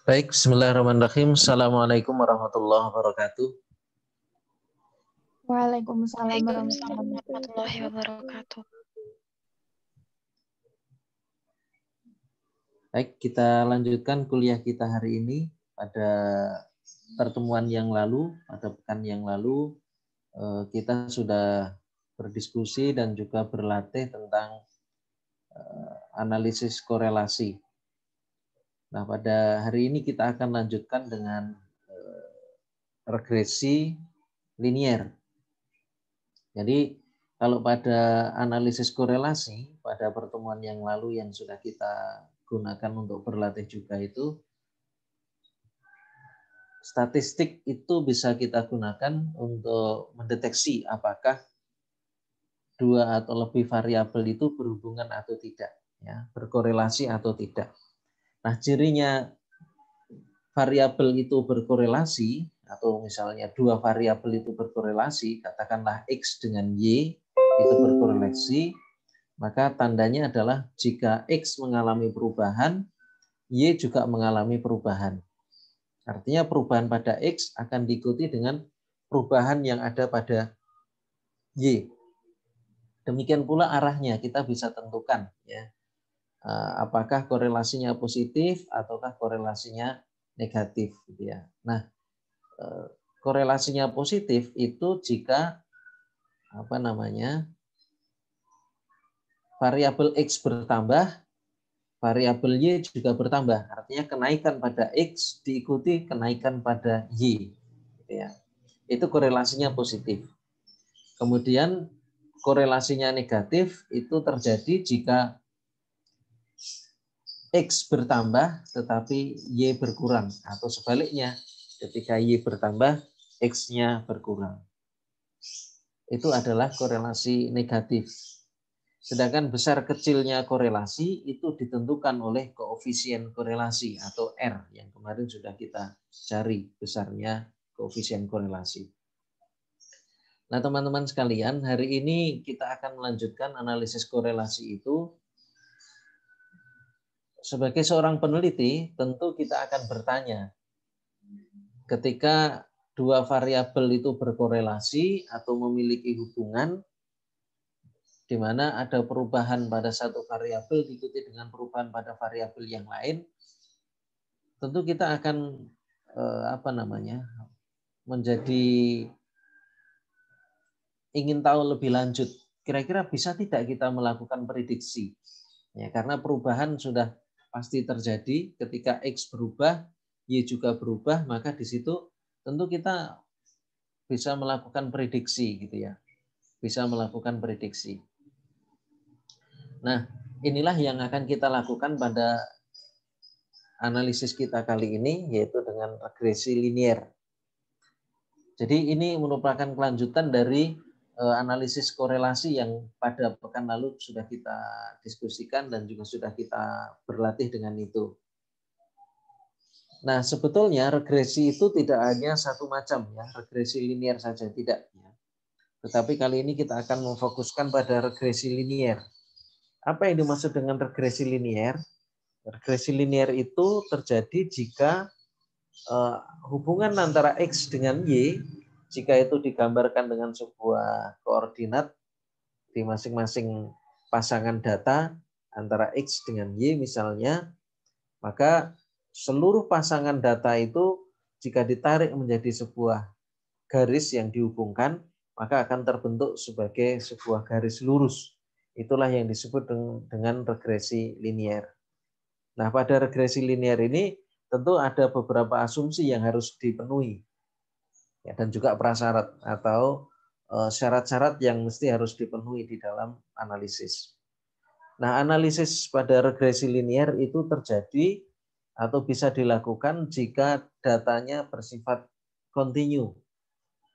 Baik, bismillahirrahmanirrahim. Assalamualaikum warahmatullahi wabarakatuh. Waalaikumsalam warahmatullahi wabarakatuh. Baik, kita lanjutkan kuliah kita hari ini. Pada pertemuan yang lalu, pada pekan yang lalu, kita sudah berdiskusi dan juga berlatih tentang analisis korelasi. Nah, pada hari ini kita akan lanjutkan dengan regresi linier. Jadi, kalau pada analisis korelasi, pada pertemuan yang lalu yang sudah kita gunakan untuk berlatih juga itu, statistik itu bisa kita gunakan untuk mendeteksi apakah dua atau lebih variabel itu berhubungan atau tidak, ya, berkorelasi atau tidak. Nah, cirinya variabel itu berkorelasi, atau misalnya dua variabel itu berkorelasi, katakanlah X dengan Y itu berkorelasi, maka tandanya adalah jika X mengalami perubahan, Y juga mengalami perubahan. Artinya perubahan pada X akan diikuti dengan perubahan yang ada pada Y. Demikian pula arahnya kita bisa tentukan, ya. Apakah korelasinya positif ataukah korelasinya negatif, gitu ya. Nah, korelasinya positif itu jika variabel X bertambah, variabel Y juga bertambah. Artinya kenaikan pada X diikuti kenaikan pada Y, gitu ya. Itu korelasinya positif. Kemudian korelasinya negatif itu terjadi jika X bertambah tetapi Y berkurang, atau sebaliknya ketika Y bertambah X-nya berkurang. Itu adalah korelasi negatif. Sedangkan besar kecilnya korelasi itu ditentukan oleh koefisien korelasi atau R yang kemarin sudah kita cari besarnya koefisien korelasi. Nah, teman-teman sekalian, hari ini kita akan melanjutkan analisis korelasi itu. Sebagai seorang peneliti, tentu kita akan bertanya, ketika dua variabel itu berkorelasi atau memiliki hubungan, di mana ada perubahan pada satu variabel diikuti dengan perubahan pada variabel yang lain, tentu kita akan menjadi ingin tahu lebih lanjut, kira-kira bisa tidak kita melakukan prediksi, ya, karena perubahan sudah pasti terjadi. Ketika X berubah, Y juga berubah, maka di situ tentu kita bisa melakukan prediksi, gitu ya, bisa melakukan prediksi. Nah, inilah yang akan kita lakukan pada analisis kita kali ini, yaitu dengan regresi linier. Jadi ini merupakan kelanjutan dari analisis korelasi yang pada pekan lalu sudah kita diskusikan dan juga sudah kita berlatih dengan itu. Nah, sebetulnya regresi itu tidak hanya satu macam, ya, regresi linier saja, tidak, ya. Tetapi kali ini kita akan memfokuskan pada regresi linier. Apa yang dimaksud dengan regresi linier? Regresi linier itu terjadi jika hubungan antara X dengan Y, jika itu digambarkan dengan sebuah koordinat di masing-masing pasangan data antara X dengan Y misalnya, maka seluruh pasangan data itu jika ditarik menjadi sebuah garis yang dihubungkan, maka akan terbentuk sebagai sebuah garis lurus. Itulah yang disebut dengan regresi linier. Nah, pada regresi linier ini tentu ada beberapa asumsi yang harus dipenuhi, ya, dan juga prasyarat atau syarat-syarat yang mesti harus dipenuhi di dalam analisis. Nah, analisis pada regresi linier itu terjadi atau bisa dilakukan jika datanya bersifat kontinu,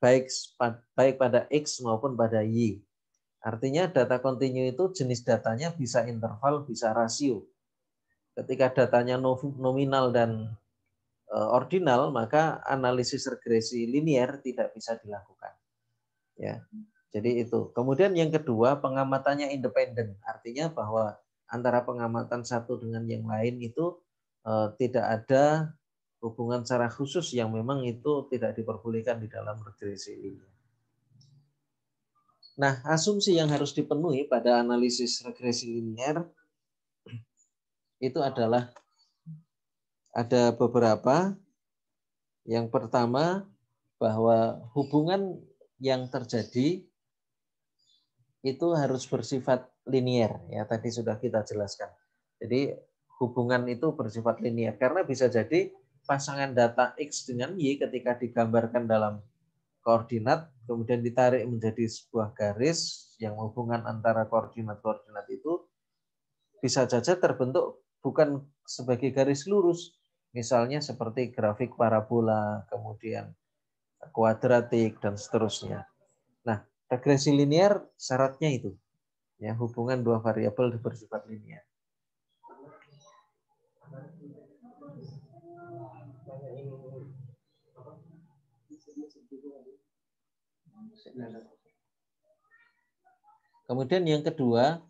baik pada X maupun pada Y. Artinya data kontinu itu jenis datanya bisa interval, bisa rasio. Ketika datanya nominal dan ordinal, maka analisis regresi linier tidak bisa dilakukan. Ya. Jadi itu. Kemudian yang kedua, pengamatannya independen. Artinya bahwa antara pengamatan satu dengan yang lain itu tidak ada hubungan secara khusus yang memang itu tidak diperbolehkan di dalam regresi linear. Nah, asumsi yang harus dipenuhi pada analisis regresi linear itu adalah ada beberapa. Yang pertama, bahwa hubungan yang terjadi itu harus bersifat linier, ya tadi sudah kita jelaskan. Jadi hubungan itu bersifat linier karena bisa jadi pasangan data X dengan Y ketika digambarkan dalam koordinat kemudian ditarik menjadi sebuah garis yang hubungan antara koordinat-koordinat itu bisa saja terbentuk bukan sebagai garis lurus, misalnya seperti grafik parabola, kemudian kuadratik dan seterusnya. Nah, regresi linear syaratnya itu, ya hubungan dua variabel bersifat linear. Kemudian yang kedua,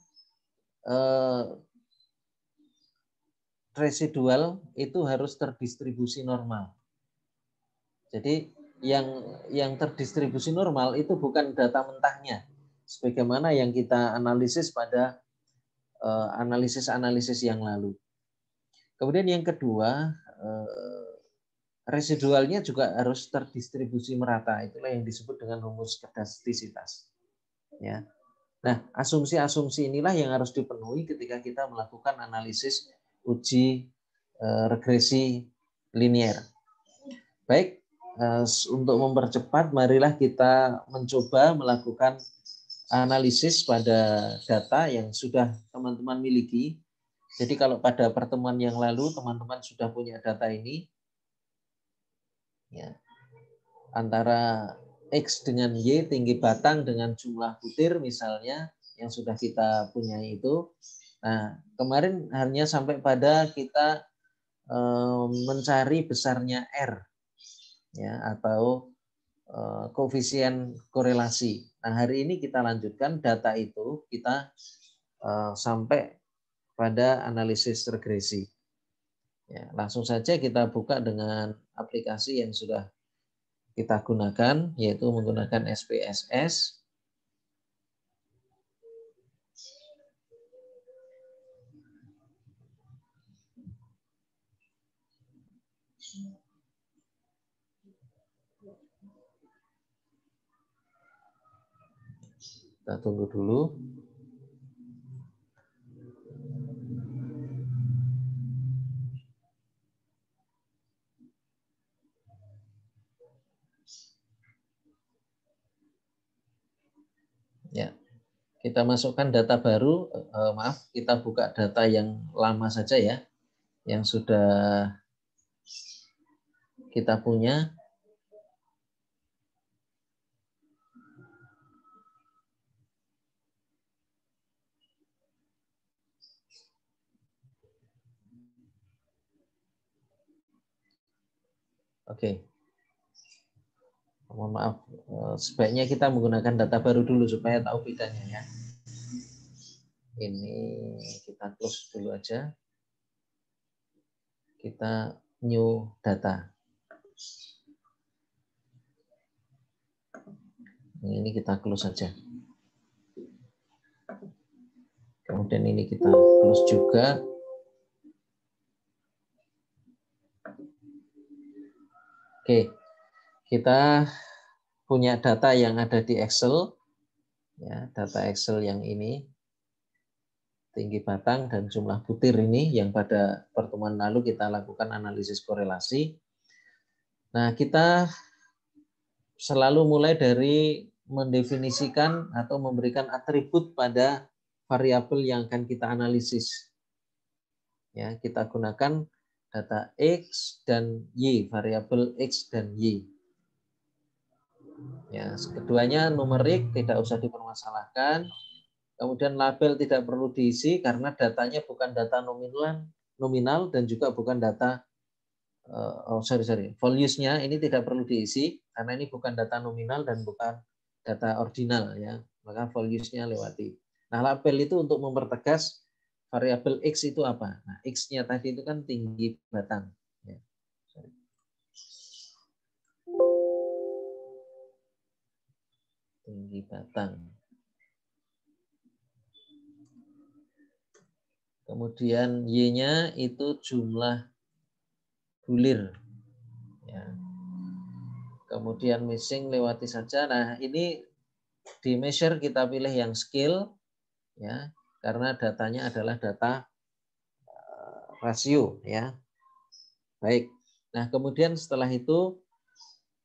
residual itu harus terdistribusi normal. Jadi yang terdistribusi normal itu bukan data mentahnya, sebagaimana yang kita analisis pada analisis-analisis yang lalu. Kemudian yang kedua, residualnya juga harus terdistribusi merata. Itulah yang disebut dengan rumus kedastisitas. Ya. Nah, asumsi-asumsi inilah yang harus dipenuhi ketika kita melakukan analisis uji regresi linear. Baik, untuk mempercepat, marilah kita mencoba melakukan analisis pada data yang sudah teman-teman miliki. Jadi kalau pada pertemuan yang lalu teman-teman sudah punya data ini, ya, antara X dengan Y, tinggi batang dengan jumlah butir misalnya yang sudah kita punya itu. Nah, kemarin hanya sampai pada kita mencari besarnya R, ya, atau koefisien korelasi. Nah, hari ini kita lanjutkan data itu kita sampai pada analisis regresi. Ya, langsung saja kita buka dengan aplikasi yang sudah kita gunakan, yaitu menggunakan SPSS. Kita tunggu dulu. Ya, kita masukkan data baru. Maaf, kita buka data yang lama saja ya, yang sudah kita punya. Oke. Mohon maaf, sebaiknya kita menggunakan data baru dulu supaya tahu bedanya ya. Ini kita close dulu aja. Kita new data. Ini kita close saja. Kemudian ini kita close juga. Oke, kita punya data yang ada di Excel, ya, data Excel yang ini, tinggi batang dan jumlah butir ini yang pada pertemuan lalu kita lakukan analisis korelasi. Nah, kita selalu mulai dari mendefinisikan atau memberikan atribut pada variabel yang akan kita analisis. Ya, kita gunakan data X dan Y, variabel X dan Y. Ya, keduanya numerik, tidak usah dipermasalahkan. Kemudian label tidak perlu diisi karena datanya bukan data nominal dan juga bukan data values-nya ini tidak perlu diisi karena ini bukan data nominal dan bukan data ordinal ya, maka values-nya lewati. Nah, label itu untuk mempertegas variabel X itu apa. Nah, X-nya tadi itu kan tinggi batang. Ya. Tinggi batang. Kemudian Y-nya itu jumlah bulir. Ya. Kemudian missing lewati saja. Nah, ini di measure kita pilih yang scale ya, karena datanya adalah data rasio ya. Baik. Nah, kemudian setelah itu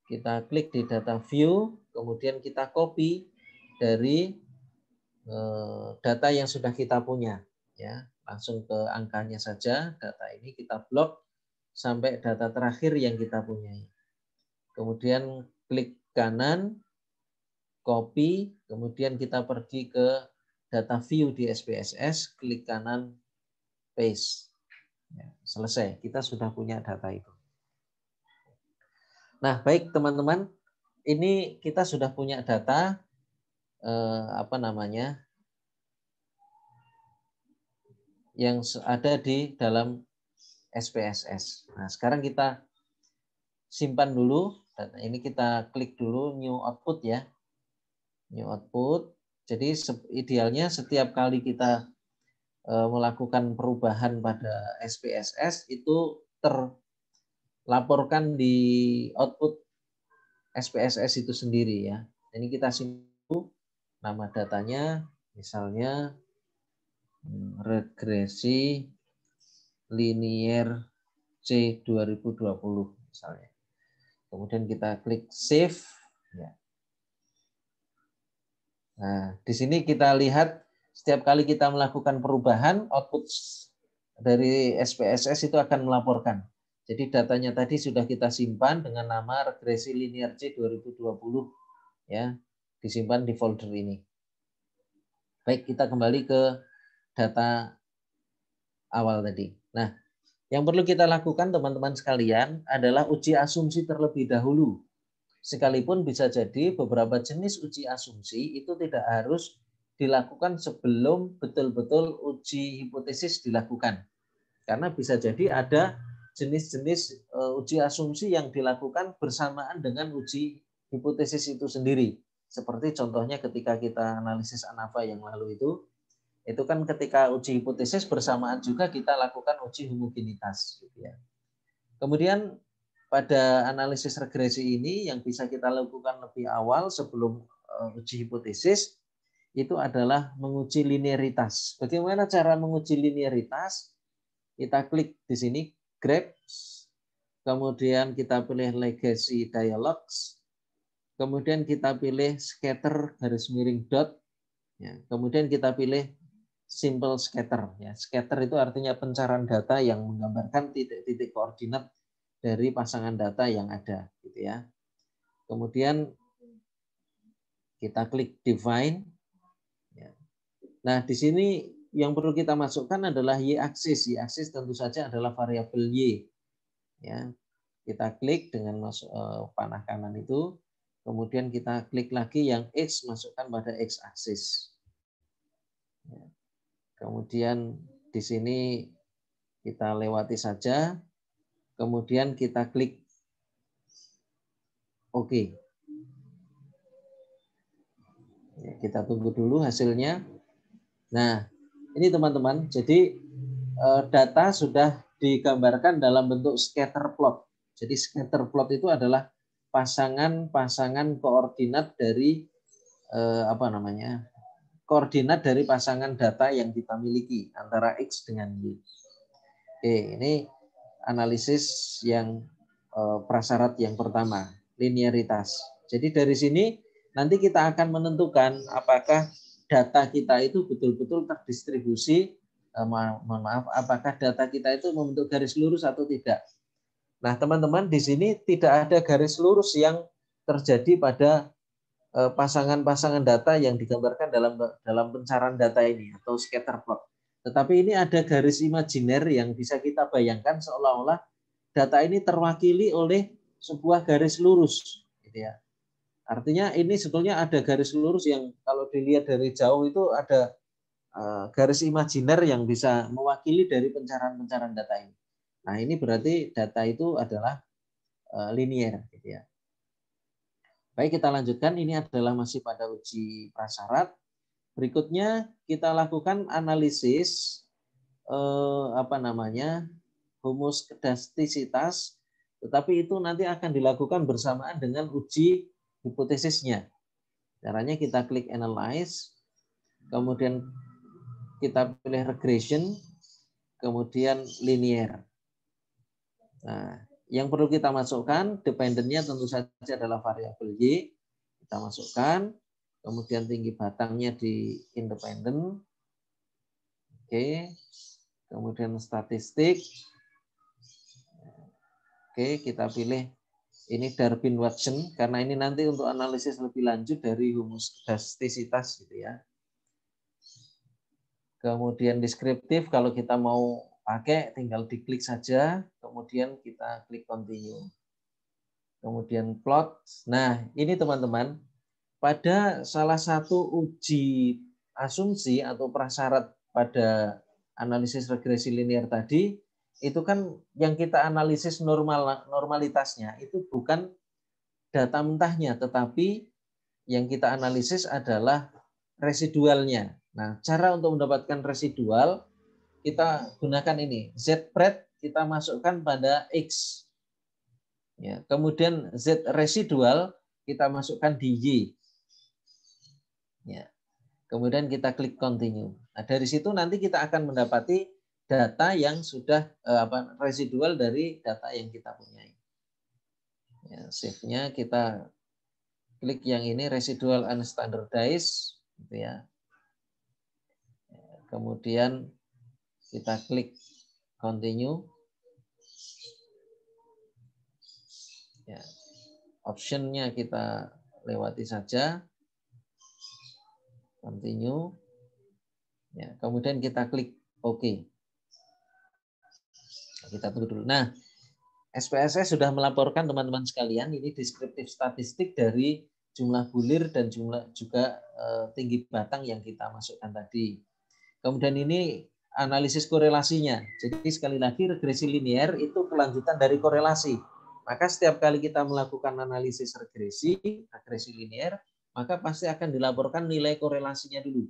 kita klik di data view, kemudian kita copy dari data yang sudah kita punya ya. Langsung ke angkanya saja, data ini kita blok sampai data terakhir yang kita punyai. Kemudian klik kanan, copy, kemudian kita pergi ke data view di SPSS, klik kanan, paste. Ya, selesai, kita sudah punya data itu. Nah, baik teman-teman, ini kita sudah punya data yang ada di dalam SPSS. Nah, sekarang kita simpan dulu. Data ini kita klik dulu new output ya. New output. Jadi idealnya setiap kali kita melakukan perubahan pada SPSS itu terlaporkan di output SPSS itu sendiri ya. Ini kita simpan nama datanya, misalnya regresi linier C 2020 misalnya. Kemudian kita klik save. Ya. Nah, di sini kita lihat setiap kali kita melakukan perubahan, output dari SPSS itu akan melaporkan. Jadi datanya tadi sudah kita simpan dengan nama regresi linier C 2020 ya, disimpan di folder ini. Baik, kita kembali ke data awal tadi. Nah, yang perlu kita lakukan teman-teman sekalian adalah uji asumsi terlebih dahulu. Sekalipun bisa jadi beberapa jenis uji asumsi itu tidak harus dilakukan sebelum betul-betul uji hipotesis dilakukan. Karena bisa jadi ada jenis-jenis uji asumsi yang dilakukan bersamaan dengan uji hipotesis itu sendiri. Seperti contohnya ketika kita analisis ANAVA yang lalu itu kan ketika uji hipotesis bersamaan juga kita lakukan uji homogenitas. Gitu ya. Kemudian pada analisis regresi ini yang bisa kita lakukan lebih awal sebelum uji hipotesis itu adalah menguji linearitas. Bagaimana cara menguji linearitas? Kita klik di sini graphs, kemudian kita pilih legacy dialogues, kemudian kita pilih scatter garis miring dot, ya, kemudian kita pilih simple scatter. Ya. Scatter itu artinya pencarian data yang menggambarkan titik-titik koordinat dari pasangan data yang ada, gitu ya. Kemudian kita klik define. Ya. Nah, di sini yang perlu kita masukkan adalah y-aksis. Y-aksis tentu saja adalah variabel y. Ya, kita klik dengan panah kanan itu, kemudian kita klik lagi yang x, masukkan pada x-aksis. Ya. Kemudian di sini kita lewati saja, kemudian kita klik OK. Ya, kita tunggu dulu hasilnya. Nah, ini teman-teman, jadi data sudah digambarkan dalam bentuk scatter plot. Jadi scatter plot itu adalah pasangan-pasangan koordinat dari koordinat dari pasangan data yang kita miliki antara X dengan Y. Oke, ini analisis yang prasyarat yang pertama, linearitas. Jadi dari sini nanti kita akan menentukan apakah data kita itu betul-betul terdistribusi, apakah data kita itu membentuk garis lurus atau tidak. Nah, teman-teman, di sini tidak ada garis lurus yang terjadi pada pasangan-pasangan data yang digambarkan dalam pencarian data ini atau scatter plot. Tetapi ini ada garis imajiner yang bisa kita bayangkan seolah-olah data ini terwakili oleh sebuah garis lurus, gitu ya. Artinya ini sebetulnya ada garis lurus yang kalau dilihat dari jauh itu ada garis imajiner yang bisa mewakili dari pencarian data ini. Nah, ini berarti data itu adalah linier gitu ya. Baik, kita lanjutkan. Ini adalah masih pada uji prasyarat. Berikutnya kita lakukan analisis homoskedastisitas, tetapi itu nanti akan dilakukan bersamaan dengan uji hipotesisnya. Caranya kita klik analyze, kemudian kita pilih regression, kemudian linear. Nah, yang perlu kita masukkan, dependennya tentu saja adalah variabel Y. Kita masukkan, kemudian tinggi batangnya di independen. Oke, kemudian statistik. Oke, kita pilih ini Darwin-Watson, karena ini nanti untuk analisis lebih lanjut dari homoskedastisitas gitu ya. Kemudian deskriptif, kalau kita mau pakai tinggal diklik saja, kemudian kita klik continue. Kemudian plot. Nah, ini teman-teman, pada salah satu uji asumsi atau prasyarat pada analisis regresi linear tadi, itu kan yang kita analisis normalitasnya itu bukan data mentahnya, tetapi yang kita analisis adalah residualnya. Nah, cara untuk mendapatkan residual, kita gunakan ini. Z-pred kita masukkan pada X. Ya, kemudian Z residual kita masukkan di Y. Ya. Kemudian kita klik continue. Nah, dari situ nanti kita akan mendapati data yang sudah residual dari data yang kita punyai. Ya, save-nya kita klik yang ini residual unstandardized gitu ya. Kemudian kita klik continue. Ya. Option-nya kita lewati saja. Continue. Ya, kemudian kita klik OK. Kita tunggu dulu. Nah, SPSS sudah melaporkan teman-teman sekalian ini deskriptif statistik dari jumlah bulir dan jumlah juga tinggi batang yang kita masukkan tadi. Kemudian ini analisis korelasinya. Jadi sekali lagi regresi linear itu kelanjutan dari korelasi. Maka setiap kali kita melakukan analisis regresi linear, maka pasti akan dilaporkan nilai korelasinya dulu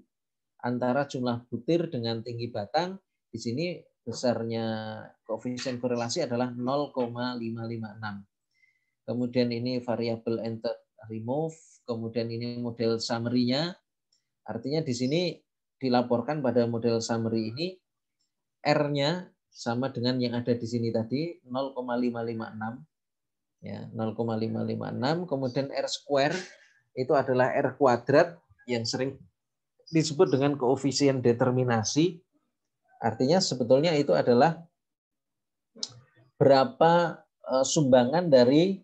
antara jumlah butir dengan tinggi batang. Di sini besarnya koefisien korelasi adalah 0,556. Kemudian ini variabel enter remove, kemudian ini model summary-nya. Artinya di sini dilaporkan pada model summary ini R-nya sama dengan yang ada di sini tadi 0,556. Ya, 0,556, kemudian R square itu adalah R kuadrat yang sering disebut dengan koefisien determinasi. Artinya sebetulnya itu adalah berapa sumbangan dari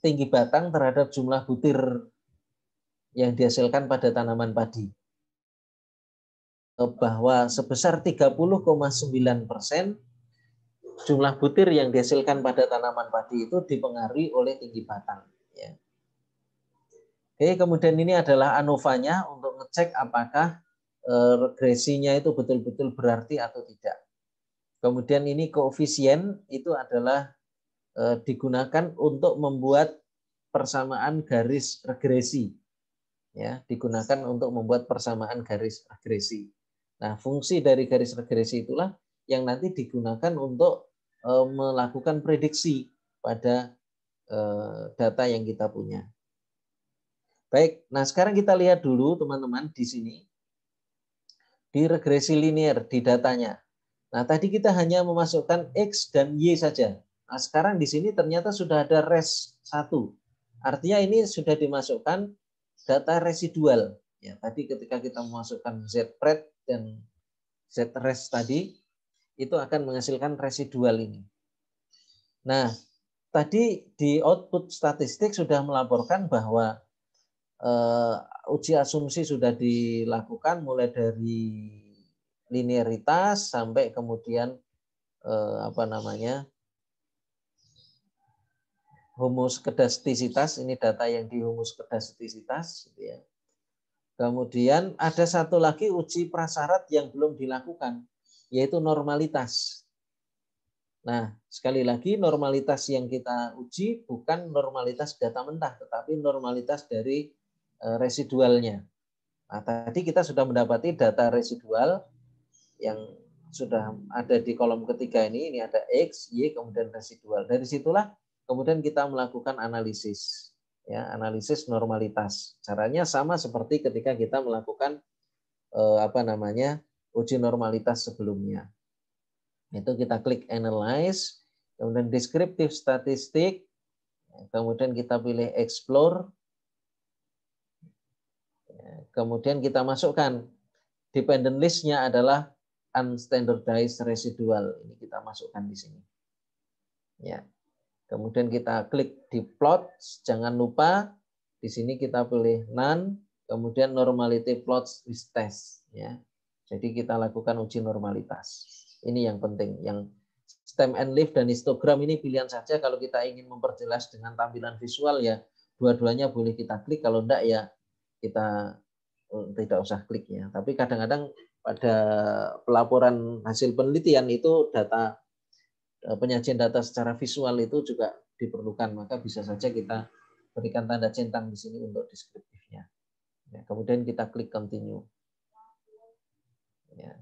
tinggi batang terhadap jumlah butir yang dihasilkan pada tanaman padi. Bahwa sebesar 30,9% jumlah butir yang dihasilkan pada tanaman padi itu dipengaruhi oleh tinggi batang. Ya. Oke, kemudian ini adalah ANOVA-nya untuk ngecek apakah regresinya itu betul-betul berarti atau tidak. Kemudian ini koefisien itu adalah digunakan untuk membuat persamaan garis regresi. Ya, digunakan untuk membuat persamaan garis regresi. Nah, fungsi dari garis regresi itulah yang nanti digunakan untuk melakukan prediksi pada data yang kita punya. Baik, nah sekarang kita lihat dulu teman-teman di sini. Di regresi linear di datanya. Nah, tadi kita hanya memasukkan X dan Y saja. Nah, sekarang di sini ternyata sudah ada res 1. Artinya ini sudah dimasukkan data residual. Ya, tadi ketika kita memasukkan Z-pred dan Z-res tadi, itu akan menghasilkan residual ini. Nah, tadi di output statistik sudah melaporkan bahwa uji asumsi sudah dilakukan mulai dari linearitas sampai kemudian humuskedastisitas, ini data yang di humuskedastisitas, gitu ya. Kemudian ada satu lagi uji prasyarat yang belum dilakukan, yaitu normalitas. Nah, sekali lagi normalitas yang kita uji bukan normalitas data mentah, tetapi normalitas dari residualnya. Nah, tadi kita sudah mendapati data residual yang sudah ada di kolom ketiga ini ada X, Y, kemudian residual. Dari situlah kemudian kita melakukan analisis. Ya, analisis normalitas. Caranya sama seperti ketika kita melakukan uji normalitas sebelumnya. Itu kita klik analyze, kemudian descriptive statistik, kemudian kita pilih explore, kemudian kita masukkan dependent list-nya adalah unstandardized residual. Ini kita masukkan di sini. Ya. Kemudian kita klik di plot, jangan lupa di sini kita pilih none, kemudian normality plots with test. Ya. Jadi kita lakukan uji normalitas. Ini yang penting. Yang stem and leaf dan histogram ini pilihan saja. Kalau kita ingin memperjelas dengan tampilan visual ya dua-duanya boleh kita klik. Kalau enggak ya kita tidak usah klik ya. Tapi kadang-kadang pada pelaporan hasil penelitian itu data penyajian data secara visual itu juga diperlukan, maka bisa saja kita berikan tanda centang di sini untuk deskriptifnya. Ya, kemudian kita klik continue. Ya.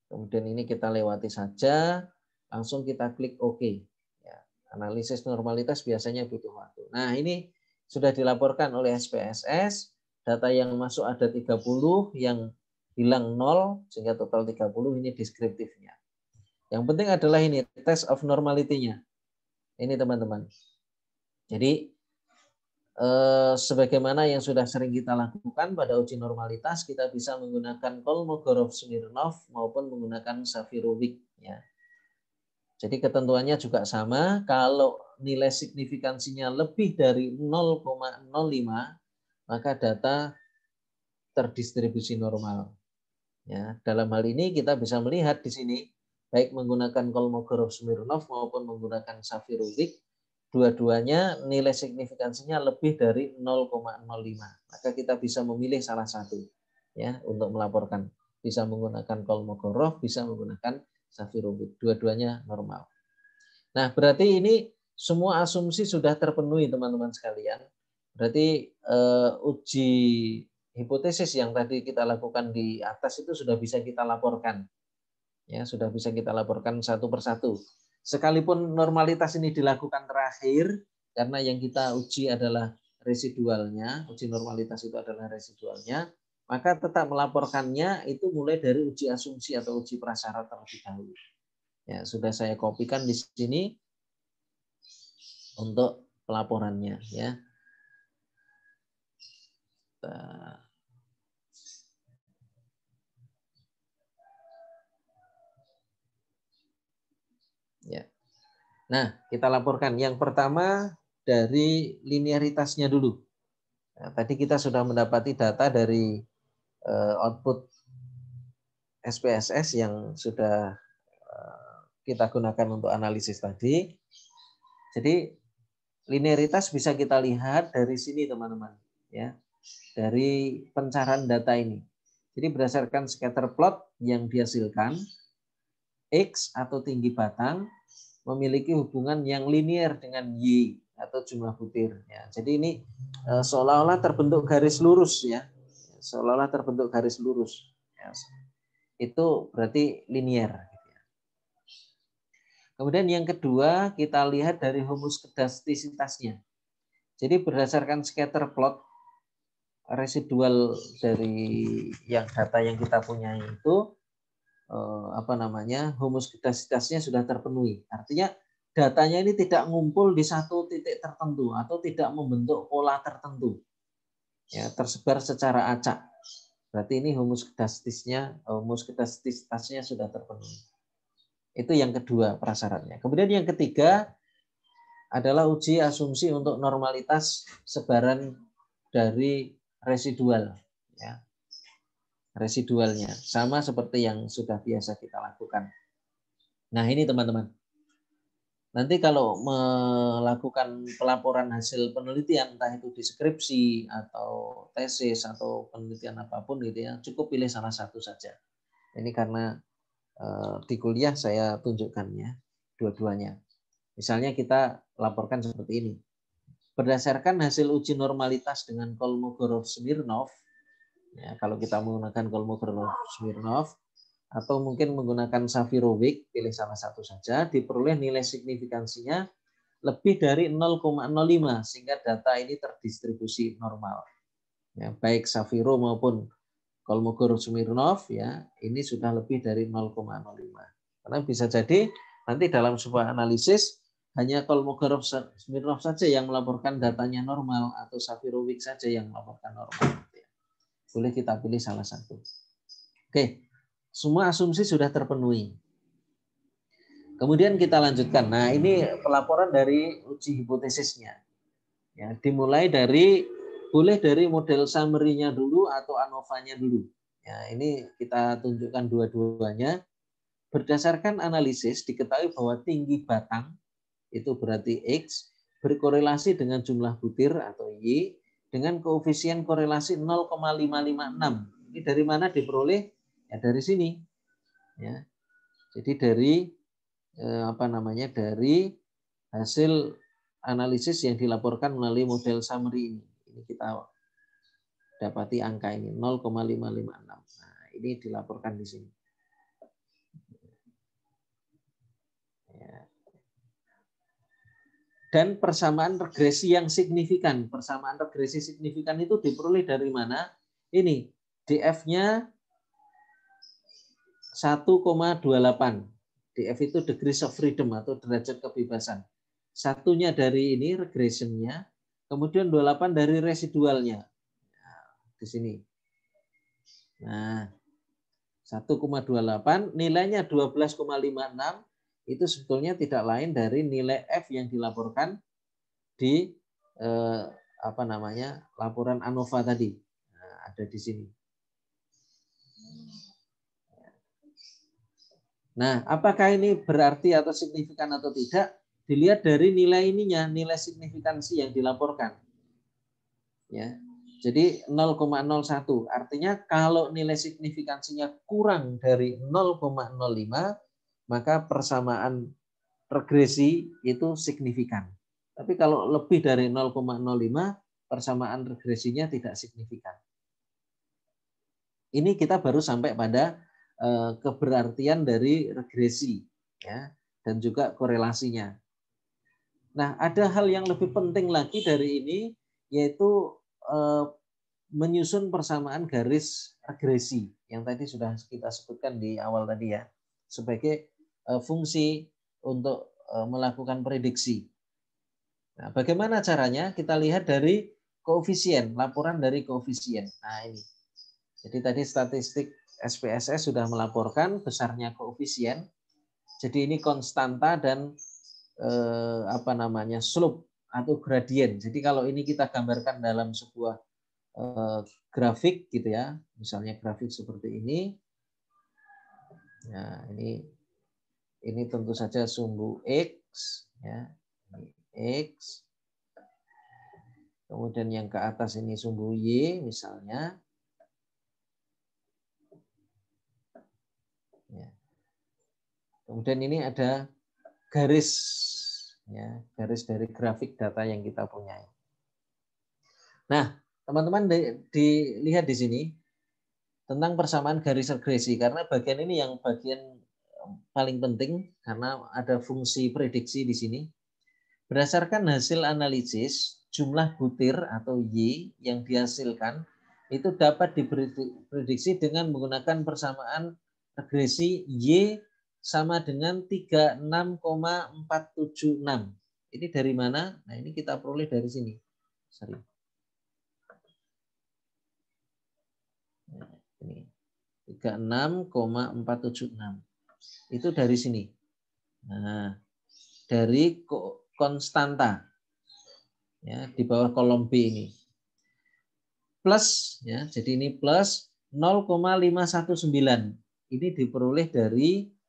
Kemudian ini kita lewati saja, langsung kita klik OK. Ya, analisis normalitas biasanya butuh waktu. Nah, ini sudah dilaporkan oleh SPSS, data yang masuk ada 30, yang hilang 0, sehingga total 30, ini deskriptifnya. Yang penting adalah ini, test of normality-nya. Ini teman-teman. Jadi, sebagaimana yang sudah sering kita lakukan pada uji normalitas, kita bisa menggunakan Kolmogorov-Smirnov maupun menggunakan Safirovic. Ya. Jadi ketentuannya juga sama, kalau nilai signifikansinya lebih dari 0,05, maka data terdistribusi normal. Ya, dalam hal ini kita bisa melihat di sini, baik menggunakan Kolmogorov-Smirnov maupun menggunakan Safirovic, dua-duanya nilai signifikansinya lebih dari 0,05. Maka kita bisa memilih salah satu ya untuk melaporkan. Bisa menggunakan Kolmogorov, bisa menggunakan Safirovic. Dua-duanya normal. Nah, berarti ini semua asumsi sudah terpenuhi teman-teman sekalian. Berarti uji hipotesis yang tadi kita lakukan di atas itu sudah bisa kita laporkan. Ya, sudah bisa kita laporkan satu persatu. Sekalipun normalitas ini dilakukan terakhir, karena yang kita uji adalah residualnya, uji normalitas itu adalah residualnya, maka tetap melaporkannya itu mulai dari uji asumsi atau uji prasyarat terlebih dahulu. Ya, sudah saya kopikan di sini untuk pelaporannya. Ya. Ya. Nah, kita laporkan. Yang pertama dari linearitasnya dulu. Nah, tadi kita sudah mendapati data dari output SPSS yang sudah kita gunakan untuk analisis tadi. Jadi linearitas bisa kita lihat dari sini teman-teman. Ya, dari pencarian data ini. Jadi berdasarkan scatter plot yang dihasilkan, X atau tinggi batang memiliki hubungan yang linear dengan Y atau jumlah butir. Ya, jadi ini seolah-olah terbentuk garis lurus ya, seolah-olah terbentuk garis lurus. Ya, itu berarti linear. Kemudian yang kedua kita lihat dari humuskedastisitasnya. Jadi berdasarkan scatter plot residual dari yang data yang kita punya itu humuskedastisitasnya sudah terpenuhi. Artinya datanya ini tidak ngumpul di satu titik tertentu atau tidak membentuk pola tertentu. Ya, tersebar secara acak. Berarti ini humuskedastisitasnya sudah terpenuhi. Itu yang kedua prasyaratnya. Kemudian yang ketiga adalah uji asumsi untuk normalitas sebaran dari residual. Ya. Residualnya sama seperti yang sudah biasa kita lakukan. Nah, ini teman-teman. Nanti kalau melakukan pelaporan hasil penelitian, entah itu deskripsi atau tesis atau penelitian apapun gitu ya, cukup pilih salah satu saja. Ini karena di kuliah saya tunjukkannya dua-duanya. Misalnya kita laporkan seperti ini. Berdasarkan hasil uji normalitas dengan Kolmogorov-Smirnov, ya, kalau kita menggunakan Kolmogorov-Smirnov, atau mungkin menggunakan Safirovic, pilih salah satu saja, diperoleh nilai signifikansinya lebih dari 0,05 sehingga data ini terdistribusi normal. Ya, baik Safiro maupun Kolmogorov-Smirnov ya, ini sudah lebih dari 0,05. Karena bisa jadi nanti dalam sebuah analisis hanya Kolmogorov-Smirnov saja yang melaporkan datanya normal atau Safirovic saja yang melaporkan normal. Boleh kita pilih salah satu. Oke. Semua asumsi sudah terpenuhi. Kemudian kita lanjutkan. Nah, ini pelaporan dari uji hipotesisnya. Ya, dimulai dari boleh dari model summary-nya dulu atau ANOVA-nya dulu. Ya, ini kita tunjukkan dua-duanya. Berdasarkan analisis diketahui bahwa tinggi batang itu berarti X berkorelasi dengan jumlah butir atau Y dengan koefisien korelasi 0,556. Ini dari mana diperoleh? Ya dari sini. Ya. Jadi dari dari hasil analisis yang dilaporkan melalui model summary ini. Ini kita dapati angka ini 0,556. Nah, ini dilaporkan di sini. Ya. Dan persamaan regresi yang signifikan. Persamaan regresi signifikan itu diperoleh dari mana? Ini DF-nya 1,28. DF itu degrees of freedom atau derajat kebebasan. Satunya dari ini regressionnya, kemudian 28 dari residualnya. Nah, di sini. Nah, 1,28 nilainya 12,56 itu sebetulnya tidak lain dari nilai F yang dilaporkan di laporan ANOVA tadi. Nah, ada di sini. Nah, apakah ini berarti atau signifikan atau tidak? Dilihat dari nilai ininya, nilai signifikansi yang dilaporkan. Ya. Jadi 0,01. Artinya kalau nilai signifikansinya kurang dari 0,05, maka persamaan regresi itu signifikan. Tapi kalau lebih dari 0,05, persamaan regresinya tidak signifikan. Ini kita baru sampai pada keberartian dari regresi ya, dan juga korelasinya. Nah, ada hal yang lebih penting lagi dari ini, yaitu menyusun persamaan garis regresi yang tadi sudah kita sebutkan di awal tadi ya, sebagai fungsi untuk melakukan prediksi. Nah, bagaimana caranya? Kita lihat dari koefisien, laporan dari koefisien. Nah, ini. Jadi tadi statistik SPSS sudah melaporkan besarnya koefisien. Jadi ini konstanta dan slope atau gradien. Jadi kalau ini kita gambarkan dalam sebuah grafik gitu ya, misalnya grafik seperti ini. Nah, ini tentu saja sumbu X ya. Ini X. Kemudian yang ke atas ini sumbu Y misalnya. Ya. Kemudian ini ada garis ya, garis dari grafik data yang kita punya. Nah, teman-teman dilihat di sini tentang persamaan garis regresi karena bagian ini yang bagian paling penting karena ada fungsi prediksi di sini. Berdasarkan hasil analisis, jumlah butir atau Y yang dihasilkan itu dapat diprediksi dengan menggunakan persamaan regresi Y sama dengan 36,476. Ini dari mana? Nah, ini kita peroleh dari sini. Sorry. Nah, ini 36,476. Itu dari sini. Nah, dari konstanta. Ya, di bawah kolom B ini. Plus ya, jadi ini plus 0,519. Ini diperoleh dari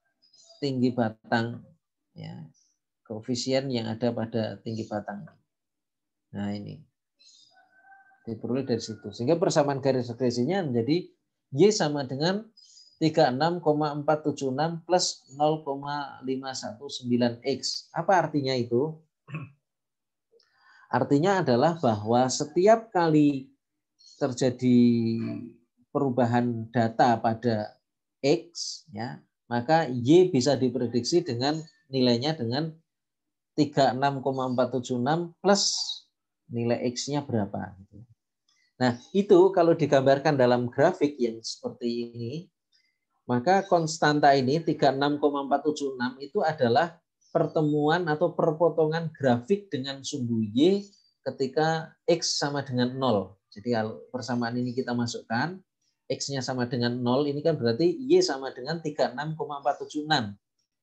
tinggi batang ya. koefisien yang ada pada tinggi batang. Nah ini diperoleh dari situ. Sehingga persamaan garis regresinya menjadi Y sama dengan 36,476 plus 0,519X. Apa artinya itu? Artinya adalah bahwa setiap kali terjadi perubahan data pada X, ya, maka Y bisa diprediksi dengan nilainya dengan 36,476 plus nilai X-nya berapa. Nah, itu kalau digambarkan dalam grafik yang seperti ini, maka konstanta ini 36,476 itu adalah pertemuan atau perpotongan grafik dengan sumbu Y ketika X sama dengan 0. Jadi kalau persamaan ini kita masukkan, X-nya sama dengan 0, ini kan berarti Y sama dengan 36,476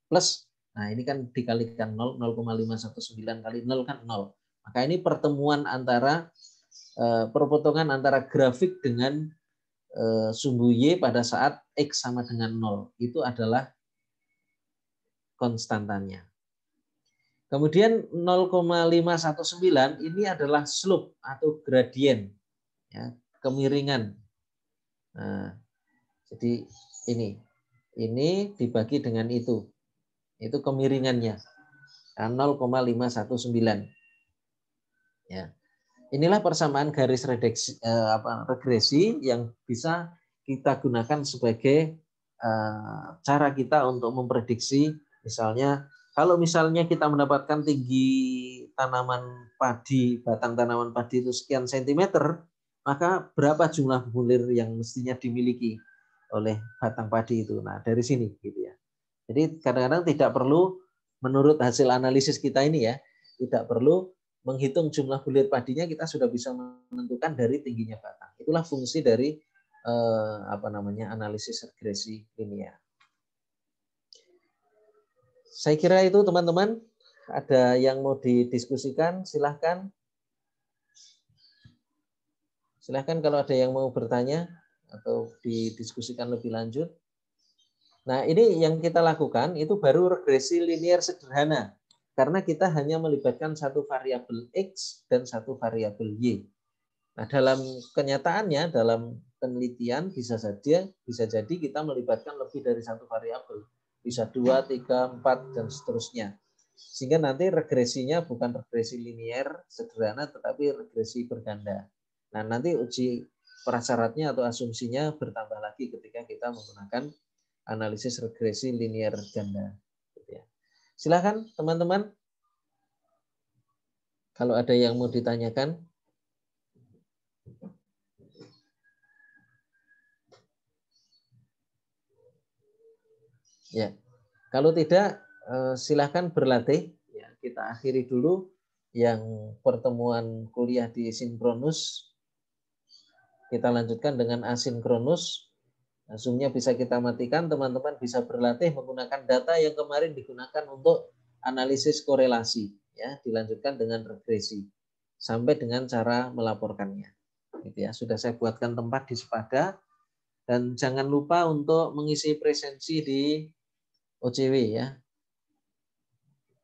plus, nah ini kan dikalikan 0, 0,519 kali 0 kan 0. Maka ini pertemuan antara perpotongan antara grafik dengan sumbu Y pada saat X sama dengan 0. Itu adalah konstantanya. Kemudian 0,519 ini adalah slope atau gradien, ya, kemiringan. Nah, jadi ini dibagi dengan itu kemiringannya 0,519. Ya, inilah persamaan garis regresi yang bisa kita gunakan sebagai cara kita untuk memprediksi, misalnya kalau misalnya kita mendapatkan tinggi tanaman padi, batang tanaman padi itu sekian sentimeter, maka berapa jumlah bulir yang mestinya dimiliki oleh batang padi itu. Nah, dari sini gitu ya. Jadi kadang-kadang tidak perlu, menurut hasil analisis kita ini ya, tidak perlu menghitung jumlah bulir padinya, kita sudah bisa menentukan dari tingginya batang. Itulah fungsi dari analisis regresi linear. Saya kira itu teman-teman. Ada yang mau didiskusikan, silahkan. Silahkan kalau ada yang mau bertanya atau didiskusikan lebih lanjut. Nah, ini yang kita lakukan itu baru regresi linear sederhana. Karena kita hanya melibatkan satu variabel X dan satu variabel Y. Nah, dalam kenyataannya, dalam penelitian bisa jadi kita melibatkan lebih dari satu variabel. Bisa 2, 3, 4, dan seterusnya. Sehingga nanti regresinya bukan regresi linear sederhana, tetapi regresi berganda. Nah, nanti uji prasyaratnya atau asumsinya bertambah lagi ketika kita menggunakan analisis regresi linear ganda. Silakan teman-teman, kalau ada yang mau ditanyakan. Ya, kalau tidak silahkan berlatih. Ya, kita akhiri dulu yang pertemuan kuliah di sinkronus. Kita lanjutkan dengan asinkronus. Zoom-nya bisa kita matikan, teman-teman bisa berlatih menggunakan data yang kemarin digunakan untuk analisis korelasi. Ya, dilanjutkan dengan regresi sampai dengan cara melaporkannya. Gitu ya, sudah saya buatkan tempat di Sepada, dan jangan lupa untuk mengisi presensi di OCW ya.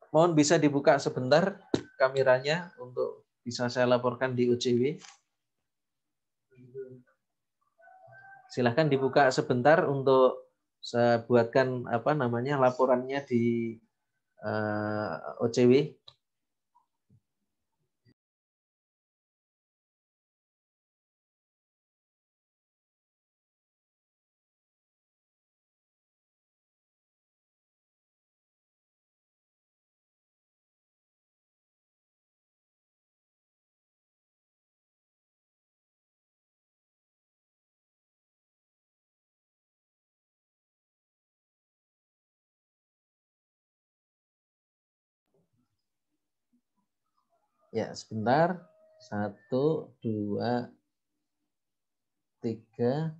Mohon bisa dibuka sebentar kameranya untuk bisa saya laporkan di OCW. Silahkan dibuka sebentar untuk saya buatkan laporannya di OCW. Ya, sebentar. 1, 2, 3.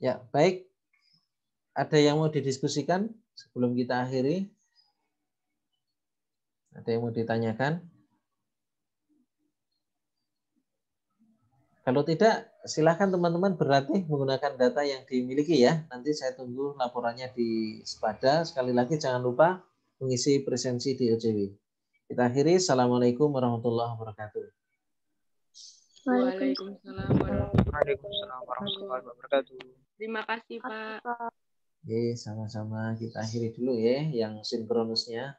Ya, baik. Ada yang mau didiskusikan sebelum kita akhiri? Ada yang mau ditanyakan? Kalau tidak, silahkan teman-teman berlatih menggunakan data yang dimiliki ya. Nanti saya tunggu laporannya di Sepada. Sekali lagi jangan lupa mengisi presensi di OJW. Kita akhiri. Assalamualaikum warahmatullahi wabarakatuh. Waalaikumsalam warahmatullahi wabarakatuh. Terima kasih, Pak. Oke, sama-sama kita akhiri dulu ya yang sinkronusnya.